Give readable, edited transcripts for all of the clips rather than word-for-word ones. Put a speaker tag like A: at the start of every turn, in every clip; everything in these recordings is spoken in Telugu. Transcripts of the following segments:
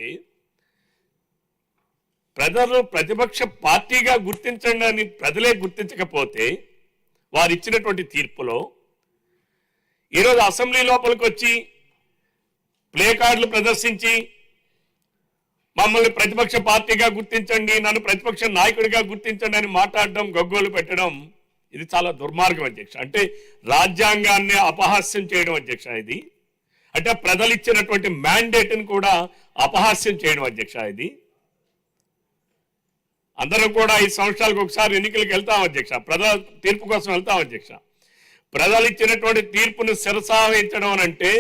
A: అంటే ప్రజలు ప్రతిపక్ష పార్టీగా గుర్తించండి అని ప్రజలే గుర్తించకపోతే వారు ఇచ్చినటువంటి తీర్పులో ఈరోజు అసెంబ్లీ లోపలికి వచ్చి ప్లే కార్డులు ప్రదర్శించి మమ్మల్ని ప్రతిపక్ష పార్టీగా గుర్తించండి, నన్ను ప్రతిపక్ష నాయకుడిగా గుర్తించండి అని మాట్లాడడం, గగ్గోలు పెట్టడం ఇది చాలా దుర్మార్గం అధ్యక్ష. అంటే రాజ్యాంగాన్ని అపహాస్యం చేయడం అధ్యక్ష. ఇది అంటే ప్రజలు ఇచ్చినటువంటి మ్యాండేట్ని కూడా అపహాస్యం చేయడం అధ్యక్ష. ఇది అందరం కూడా 5 సంవత్సరాలకు ఒకసారి ఎన్నికలకు వెళ్తాం అధ్యక్ష, ప్రజల తీర్పు కోసం వెళ్తాం అధ్యక్ష. ప్రజలు ఇచ్చినటువంటి తీర్పును శిరసావహించడం అంటే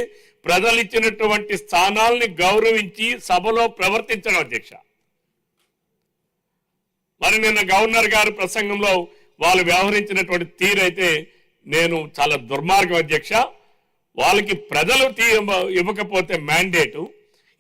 A: ప్రజలు ఇచ్చినటువంటి స్థానాల్ని గౌరవించి సభలో ప్రవర్తించడం అధ్యక్ష. మరి నిన్న గవర్నర్ గారి ప్రసంగంలో వాళ్ళు వ్యవహరించినటువంటి తీరైతే నేను చాలా దుర్మార్గం అధ్యక్ష. వాళ్ళకి ప్రజలు ఇవ్వకపోతే మ్యాండేటు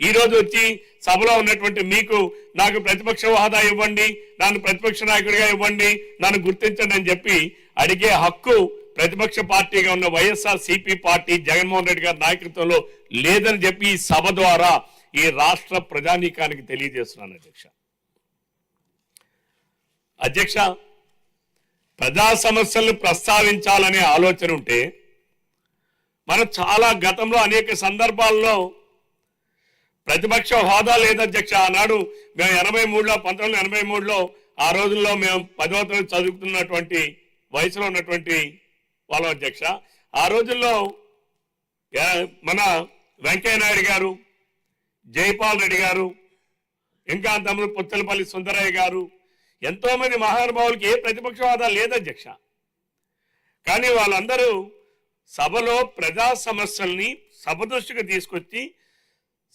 A: ఈరోజు వచ్చి సభలో ఉన్నటువంటి మీకు నాకు ప్రతిపక్ష హోదా ఇవ్వండి, నన్ను ప్రతిపక్ష నాయకుడిగా ఇవ్వండి, నన్ను గుర్తించండి అని చెప్పి అడిగే హక్కు ప్రతిపక్ష పార్టీగా ఉన్న వైఎస్ఆర్సీపీ పార్టీ జగన్మోహన్ రెడ్డి గారి నాయకత్వంలో లేదని చెప్పి ఈ సభ ద్వారా ఈ రాష్ట్ర ప్రజానీకానికి తెలియజేస్తున్నాను అధ్యక్ష. అధ్యక్ష, ప్రజా సమస్యలను ప్రస్తావించాలనే ఆలోచన ఉంటే మనం చాలా గతంలో అనేక సందర్భాల్లో ప్రతిపక్ష హోదా లేదధ్యక్ష. ఆనాడు మేము 1983లో ఆ రోజుల్లో మేము 10వ తరగతి చదువుతున్నటువంటి వయసులో ఉన్నటువంటి వాళ్ళం అధ్యక్ష. ఆ రోజుల్లో మన వెంకయ్య నాయుడు గారు, జైపాల్ రెడ్డి గారు, ఇంకా తమ్ముడు పుచ్చలపల్లి సుందరయ్య గారు, ఎంతో మంది మహానుభావులకి ఏ ప్రతిపక్ష హోదా లేదధ్యక్ష. కానీ వాళ్ళందరూ సభలో ప్రజా సమస్యల్ని సభ దృష్టికి తీసుకొచ్చి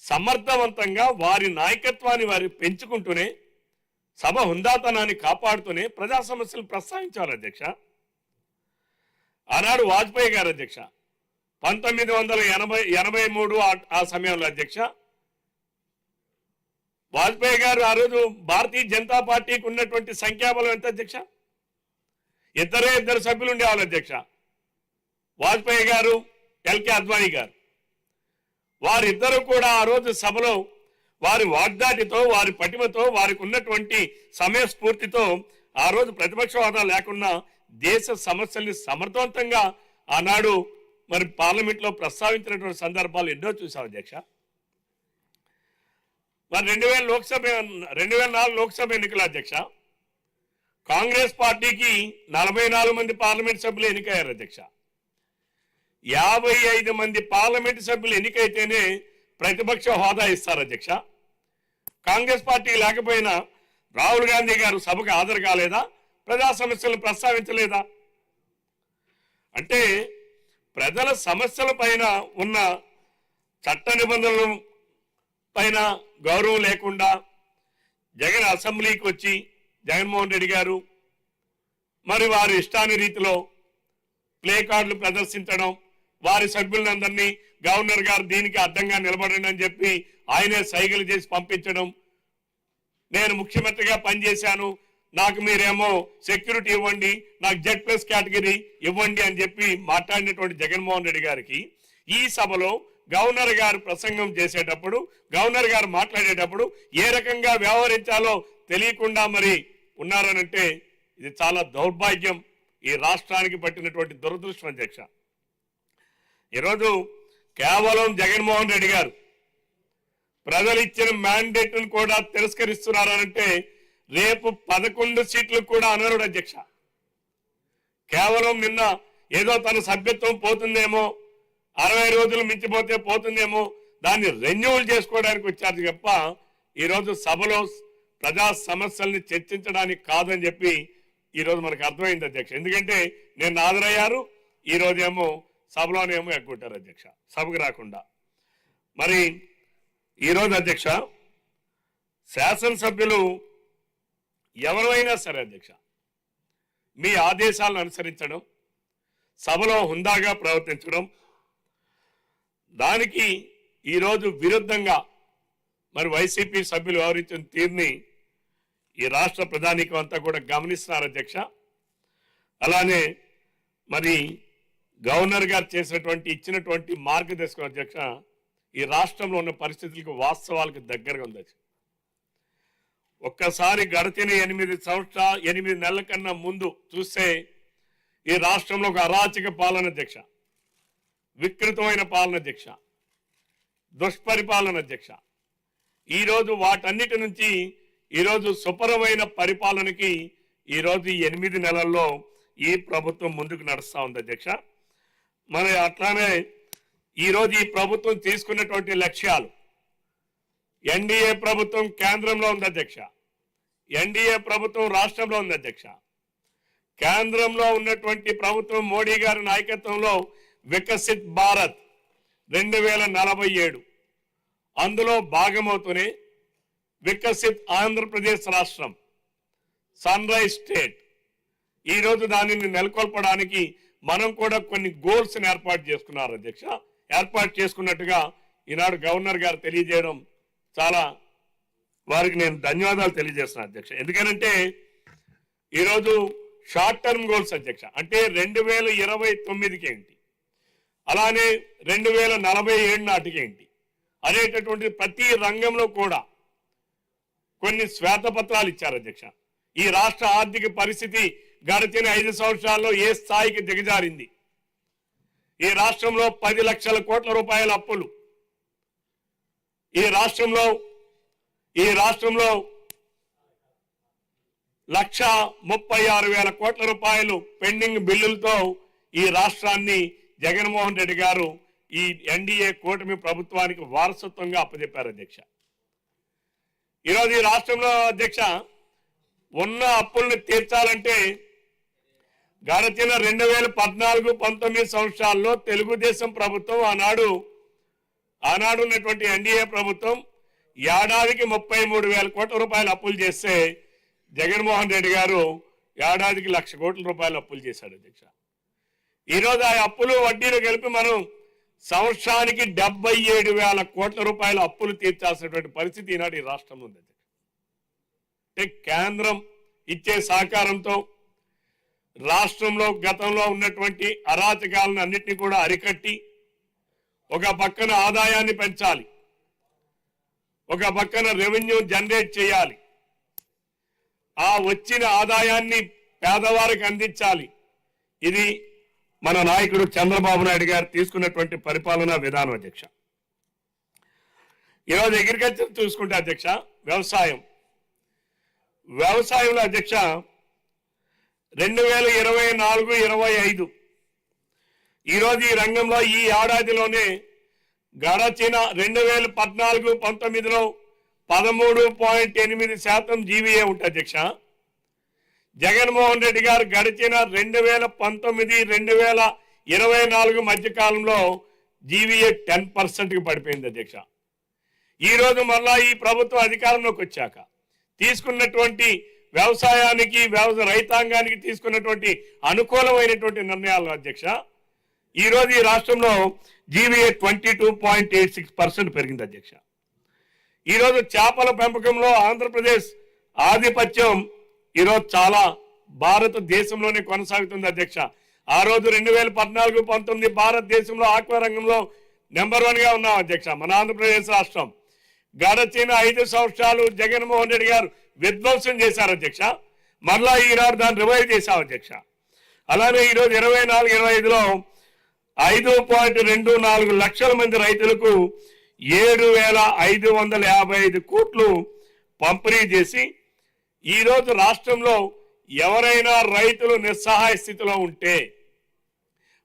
A: సమర్థవంతంగా వారి నాయకత్వాన్ని వారు పెంచుకుంటూనే సభ హుందాతనాన్ని కాపాడుతూనే ప్రజా సమస్యలు ప్రస్తావించారు అధ్యక్ష. ఆనాడు వాజ్పేయి గారు అధ్యక్ష 1983 ఆ సమయంలో అధ్యక్ష వాజ్పేయి గారు ఆ రోజు భారతీయ జనతా పార్టీకి ఉన్నటువంటి సంఖ్యాబలం ఎంత అధ్యక్ష? ఇద్దరు సభ్యులు ఉండేవాళ్ళు అధ్యక్ష. వాజ్పేయి గారు, ఎల్కే అద్వానీ గారు, వారిద్దరూ కూడా ఆ రోజు సభలో వారి వాగ్దాటితో, వారి పటిమతో, వారికి ఉన్నటువంటి సమయస్ఫూర్తితో ఆ రోజు ప్రతిపక్ష హోదా లేకుండా దేశ సమస్యల్ని సమర్థవంతంగా ఆనాడు మరి పార్లమెంట్లో ప్రస్తావించినటువంటి సందర్భాలు ఎన్నో చూసాం అధ్యక్ష. మరి 2004 లోక్సభ ఎన్నికల అధ్యక్ష కాంగ్రెస్ పార్టీకి 44 మంది పార్లమెంట్ సభ్యులు ఎన్నికయ్యారు అధ్యక్ష. 55 మంది పార్లమెంటు సభ్యులు ఎన్నికైతేనే ప్రతిపక్ష హోదా ఇస్తారు అధ్యక్ష. కాంగ్రెస్ పార్టీ లేకపోయినా రాహుల్ గాంధీ గారు సభకు హాజరు కాలేదా? ప్రజా సమస్యలను ప్రస్తావించలేదా? అంటే ప్రజల సమస్యల పైన ఉన్న చట్ట నిబంధనల పైన గౌరవం లేకుండా జగన్ అసెంబ్లీకి వచ్చి జగన్మోహన్ రెడ్డి గారు మరి వారి ఇష్టాని రీతిలో ప్లే కార్డులు ప్రదర్శించడం, వారి సభ్యులందరినీ గవర్నర్ గారు దీనికి అడ్డంగా నిలబడండి అని చెప్పి ఆయనే సైగలు చేసి పంపించడం, నేను ముఖ్యమంత్రిగా పనిచేశాను, నాకు మీరేమో సెక్యూరిటీ ఇవ్వండి, నాకు Z+ కేటగిరీ ఇవ్వండి అని చెప్పి మాట్లాడినటువంటి జగన్మోహన్ రెడ్డి గారికి ఈ సభలో గవర్నర్ గారు ప్రసంగం చేసేటప్పుడు, గవర్నర్ గారు మాట్లాడేటప్పుడు ఏ రకంగా వ్యవహరించాలో తెలియకుండా మరి ఉన్నారనంటే ఇది చాలా దౌర్భాగ్యం, ఈ రాష్ట్రానికి పట్టినటువంటి దురదృష్టం అధ్యక్ష. ఈరోజు కేవలం జగన్మోహన్ రెడ్డి గారు ప్రజలు ఇచ్చిన మ్యాండేట్ను కూడా తిరస్కరిస్తున్నారంటే రేపు 11 సీట్లు కూడా అనరుడు అధ్యక్ష. కేవలం నిన్న ఏదో తన సభ్యత్వం పోతుందేమో, 60 రోజులు మించిపోతే పోతుందేమో, దాన్ని రెన్యూవల్ చేసుకోవడానికి వచ్చారు తప్ప ఈరోజు సభలో ప్రజా సమస్యల్ని చర్చించడానికి కాదని చెప్పి ఈరోజు మనకు అర్థమైంది అధ్యక్ష. ఎందుకంటే నేను హాజరయ్యారు, ఈరోజేమో సభలోనేమో ఎగ్గొట్టారు అధ్యక్ష, సభకు రాకుండా. మరి ఈరోజు అధ్యక్ష శాసనసభ్యులు ఎవరైనా సరే అధ్యక్ష మీ ఆదేశాలను అనుసరించడం, సభలో హుందాగా ప్రవర్తించడం, దానికి ఈరోజు విరుద్ధంగా మరి వైసీపీ సభ్యులు వ్యవహరించిన తీరుని ఈ రాష్ట్ర ప్రధానికం అంతా కూడా గమనిస్తున్నారు అధ్యక్ష. అలానే మరి గవర్నర్ గారు ఇచ్చినటువంటి మార్గదర్శకం అధ్యక్ష ఈ రాష్ట్రంలో ఉన్న పరిస్థితులకు వాస్తవాలకు దగ్గరగా ఉంది. ఒక్కసారి గడిచిన 8 నెలల కన్నా ముందు చూస్తే ఈ రాష్ట్రంలో ఒక అరాచక పాలన అధ్యక్ష, వికృతమైన పాలన అధ్యక్ష, దుష్పరిపాలన అధ్యక్ష. ఈరోజు వాటన్నిటి నుంచి ఈరోజు సుపరమైన పరిపాలనకి ఈరోజు ఈ 8 నెలల్లో ఈ ప్రభుత్వం ముందుకు నడుస్తూ ఉంది అధ్యక్ష. మరి అట్లానే ఈరోజు ఈ ప్రభుత్వం తీసుకున్నటువంటి లక్ష్యాలు, ఎన్డీఏ ప్రభుత్వం కేంద్రంలో ఉంది అధ్యక్ష, ఎన్డీఏ ప్రభుత్వం రాష్ట్రంలో ఉంది అధ్యక్ష. కేంద్రంలో ఉన్నటువంటి ప్రభుత్వం మోడీ గారి నాయకత్వంలో వికసిత్ భారత్ 2047 అందులో భాగమవుతూనే వికసిత్ ఆంధ్రప్రదేశ్ రాష్ట్రం, సన్ రైజ్ స్టేట్, ఈరోజు దానిని నెలకొల్పడానికి మనం కూడా కొన్ని గోల్స్ని ఏర్పాటు చేసుకున్నారు అధ్యక్ష. ఏర్పాటు చేసుకున్నట్టుగా ఈనాడు గవర్నర్ గారు తెలియజేయడం చాలా, వారికి నేను ధన్యవాదాలు తెలియజేస్తున్నాను అధ్యక్ష. ఎందుకనంటే ఈరోజు షార్ట్ టర్మ్ గోల్స్ అధ్యక్ష, అంటే 2029కి ఏంటి, అలానే 2047 నాటికి ఏంటి అనేటటువంటి ప్రతి రంగంలో కూడా కొన్ని శ్వేతపత్రాలు ఇచ్చారు అధ్యక్ష. ఈ రాష్ట్ర ఆర్థిక పరిస్థితి గడిచిన 5 సంవత్సరాల్లో ఏ స్థాయికి దిగజారింది, ఈ రాష్ట్రంలో 10 లక్షల కోట్ల రూపాయల అప్పులు, ఈ రాష్ట్రంలో 1,36,000 కోట్ల రూపాయలు పెండింగ్ బిల్లులతో ఈ రాష్ట్రాన్ని జగన్మోహన్ రెడ్డి గారు ఈ ఎన్డీఏ కూటమి ప్రభుత్వానికి వారసత్వంగా అప్పచెప్పారు అధ్యక్ష. ఈరోజు ఈ రాష్ట్రంలో అధ్యక్ష ఉన్న అప్పుల్ని తీర్చాలంటే గడిచిన 2014-19 సంవత్సరాల్లో తెలుగుదేశం ప్రభుత్వం ఆనాడు ఉన్నటువంటి ఎన్డీఏ ప్రభుత్వం ఏడాదికి 33,000 కోట్ల రూపాయలు అప్పులు చేస్తే జగన్మోహన్ రెడ్డి గారు ఏడాదికి 1,00,000 కోట్ల రూపాయలు అప్పులు చేశాడు అధ్యక్ష. ఈరోజు ఆ అప్పులు వడ్డీలు కలిపి మనం సంవత్సరానికి 77,000 కోట్ల రూపాయల అప్పులు తీర్చాల్సినటువంటి పరిస్థితి ఈనాడు ఈ రాష్ట్రంలో ఉంది. అంటే కేంద్రం ఇచ్చే సహకారంతో రాష్ట్రంలో గతంలో ఉన్నటువంటి అరాచకాలను అన్నింటినీ కూడా అరికట్టి ఒక పక్కన ఆదాయాన్ని పెంచాలి, ఒక పక్కన రెవెన్యూ జనరేట్ చేయాలి, ఆ వచ్చిన ఆదాయాన్ని పేదవారికి అందించాలి. ఇది మన నాయకుడు చంద్రబాబు నాయుడు గారు తీసుకున్నటువంటి పరిపాలనా విధానం అధ్యక్ష. ఈరోజు అగ్రికల్చర్ చూసుకుంటే అధ్యక్ష, వ్యవసాయంలో అధ్యక్ష 2024-25 ఈరోజు ఈ రంగంలో ఈ ఏడాదిలోనే గడచిన 2014-19లో 13.8% జీవీఏ ఉంటుంది అధ్యక్ష. జగన్మోహన్ రెడ్డి గారు గడిచిన 2019-2024 మధ్య కాలంలో జీవీఏ 10%కి పడిపోయింది అధ్యక్ష. ఈరోజు మళ్ళా ఈ ప్రభుత్వం అధికారంలోకి వచ్చాక తీసుకున్నటువంటి వ్యవసాయానికి రైతాంగానికి తీసుకున్నటువంటి అనుకూలమైనటువంటి నిర్ణయాలు అధ్యక్ష, ఈరోజు ఈ రాష్ట్రంలో జీవీఏ 22.86% పెరిగింది అధ్యక్ష. ఈరోజు చేపల పెంపకంలో ఆంధ్రప్రదేశ్ ఆధిపత్యం ఈరోజు చాలా భారతదేశంలోనే కొనసాగుతుంది అధ్యక్ష. ఆ రోజు 2014-19 భారతదేశంలో ఆక్వా రంగంలో నెంబర్ 1గా ఉన్నాం అధ్యక్ష మన ఆంధ్రప్రదేశ్ రాష్ట్రం. గడచిన 5 సంవత్సరాలు జగన్మోహన్ రెడ్డి గారు విధ్వంసం చేశారు అధ్యక్ష. మరలా ఈనాడు దాన్ని రివైవ్ చేశాం అధ్యక్ష. అలానే ఈరోజు 24-25లో 5.24 లక్షల మంది రైతులకు 7,555 కోట్లు పంపిణీ చేసి ఈరోజు రాష్ట్రంలో ఎవరైనా రైతులు నిస్సహాయ స్థితిలో ఉంటే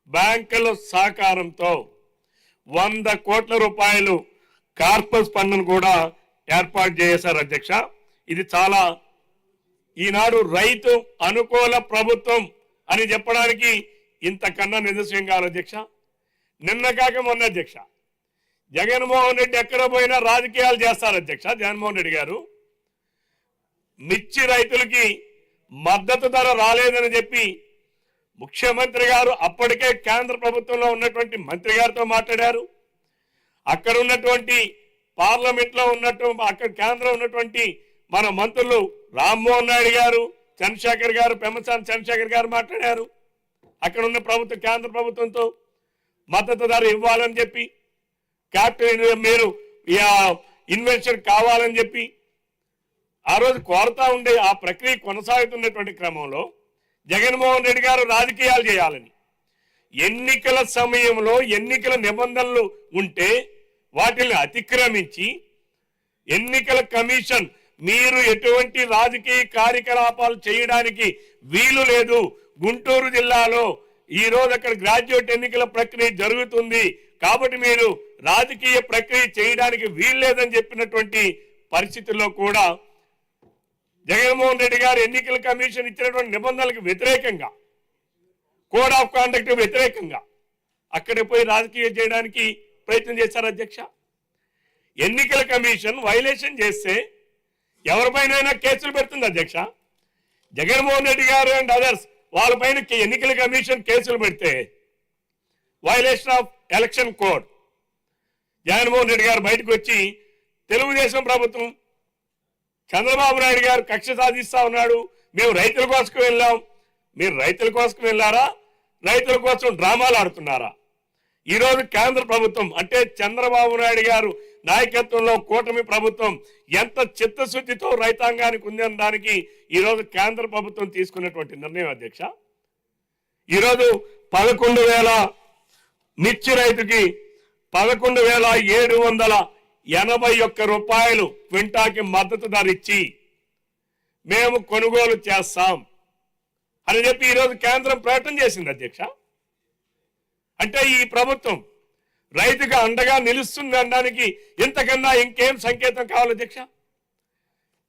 A: బ్యాంకుల సహకారంతో 100 కోట్ల రూపాయలు కార్పస్ ఫండ్ను కూడా ఏర్పాటు చేశారు అధ్యక్ష. ఇది చాలా ఈనాడు రైతు అనుకూల ప్రభుత్వం అని చెప్పడానికి ఇంతకన్నా నిదర్శనం కావాలి అధ్యక్ష. నిన్న కాక మొన్న అధ్యక్ష జగన్మోహన్ రెడ్డి ఎక్కడ పోయినా రాజకీయాలు చేస్తారు అధ్యక్ష. జగన్మోహన్ రెడ్డి గారు మిర్చి రైతులకి మద్దతు ధర రాలేదని చెప్పి ముఖ్యమంత్రి గారు అప్పటికే కేంద్ర ప్రభుత్వంలో ఉన్నటువంటి మంత్రి గారితో మాట్లాడారు. అక్కడ ఉన్నటువంటి పార్లమెంట్లో అక్కడ కేంద్రం ఉన్నటువంటి మన మంత్రులు రామ్మోహన్ నాయుడు గారు, చంద్రశేఖర్ గారు, పెమ్మసాని చంద్రశేఖర్ గారు మాట్లాడారు. అక్కడ ఉన్న కేంద్ర ప్రభుత్వంతో మద్దతు ధర ఇవ్వాలని చెప్పి క్యాపిటల్ మీరు ఇన్వెన్షన్ కావాలని చెప్పి ఆ రోజు కోరుతా ఉండే ఆ ప్రక్రియ కొనసాగుతున్నటువంటి క్రమంలో జగన్మోహన్ రెడ్డి గారు రాజకీయాలు చేయాలని ఎన్నికల సమయంలో ఎన్నికల నిబంధనలు ఉంటే వాటిని అతిక్రమించి ఎన్నికల కమిషన్ మీరు ఎటువంటి రాజకీయ కార్యకలాపాలు చేయడానికి వీలు లేదు, గుంటూరు జిల్లాలో ఈ రోజు అక్కడ గ్రాడ్యుయేట్ ఎన్నికల ప్రక్రియ జరుగుతుంది కాబట్టి మీరు రాజకీయ ప్రక్రియ చేయడానికి వీలు లేదని చెప్పినటువంటి పరిస్థితుల్లో కూడా జగన్మోహన్ రెడ్డి గారు ఎన్నికల కమిషన్ ఇచ్చినటువంటి నిబంధనలకు వ్యతిరేకంగా, కోడ్ ఆఫ్ కాండక్ట్ వ్యతిరేకంగా అక్కడ పోయి రాజకీయం చేయడానికి ప్రయత్నం చేశారు అధ్యక్ష. ఎన్నికల కమిషన్ వైలేషన్ చేస్తే ఎవరిపైన కేసులు పెడుతుంది అధ్యక్ష. జగన్మోహన్ రెడ్డి గారు అండ్ అదర్స్ వాళ్ళపైన ఎన్నికల కమిషన్ కేసులు పెడితే violation of election code, Jaganmohan Reddy గారు బయటకు వచ్చి తెలుగుదేశం ప్రభుత్వం చంద్రబాబు నాయుడు గారు కక్ష సాధిస్తా ఉన్నాడు, మేము రైతుల కోసం వెళ్ళాం, మీరు రైతుల కోసం వెళ్ళారా, రైతుల కోసం డ్రామాలు ఆడుతున్నారా? ఈరోజు కేంద్ర ప్రభుత్వం అంటే చంద్రబాబు నాయుడు గారు నాయకత్వంలో కూటమి ప్రభుత్వం ఎంత చిత్తశుద్ధితో రైతాంగానికి ఉందనడానికి ఈరోజు కేంద్ర ప్రభుత్వం తీసుకున్నటువంటి నిర్ణయం అధ్యక్ష. ఈరోజు 11,000 మిర్చి రైతుకి 11,781 రూపాయలు క్వింటాకి మద్దతు ధర ఇచ్చి మేము కొనుగోలు చేస్తాం అని చెప్పి ఈరోజు కేంద్రం ప్రకటన చేసింది అధ్యక్ష. అంటే ఈ ప్రభుత్వం రైతుగా అండగా నిలుస్తుంది అనడానికి ఇంతకన్నా ఇంకేం సంకేతం కావాలి అధ్యక్ష?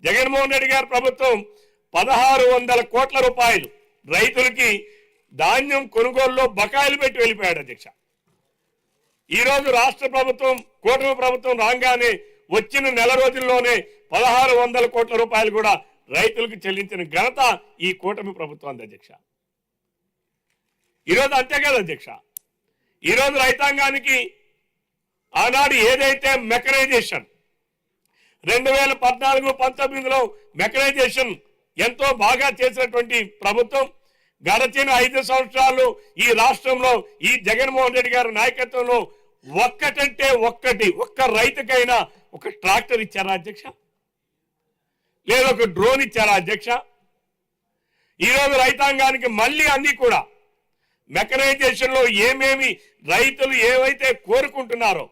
A: జగన్మోహన్ రెడ్డి గారి ప్రభుత్వం 1,600 కోట్ల రూపాయలు రైతులకి ధాన్యం కొనుగోలులో బకాయిలు పెట్టి వెళ్ళిపోయాడు అధ్యక్ష. ఈరోజు రాష్ట్ర ప్రభుత్వం కూటమి ప్రభుత్వం రాగానే వచ్చిన నెల రోజుల్లోనే 1,600 కోట్ల రూపాయలు కూడా రైతులకు చెల్లించిన ఘనత ఈ కూటమి ప్రభుత్వం అధ్యక్ష. ఈరోజు అంతే కదా అధ్యక్ష, ఈరోజు రైతాంగానికి ఆనాడు ఏదైతే మెకనైజేషన్ 2014-19లో మెకనైజేషన్ ఎంతో బాగా చేసినటువంటి ప్రభుత్వం గడచిన 5 సంవత్సరాలు ఈ రాష్ట్రంలో ఈ జగన్మోహన్ రెడ్డి గారి నాయకత్వంలో ఒక్క రైతుకైనా ఒక ట్రాక్టర్ ఇచ్చారా అధ్యక్ష? లేదా ఒక డ్రోన్ ఇచ్చారా అధ్యక్ష? ఈరోజు రైతాంగానికి మళ్ళీ అన్ని కూడా మెకనైజేషన్ లో ఏమేమి రైతులు ఏవైతే కోరుకుంటున్నారో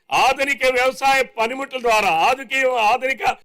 A: ఆధునిక వ్యవసాయ పనిముట్ల ద్వారా ఆధునిక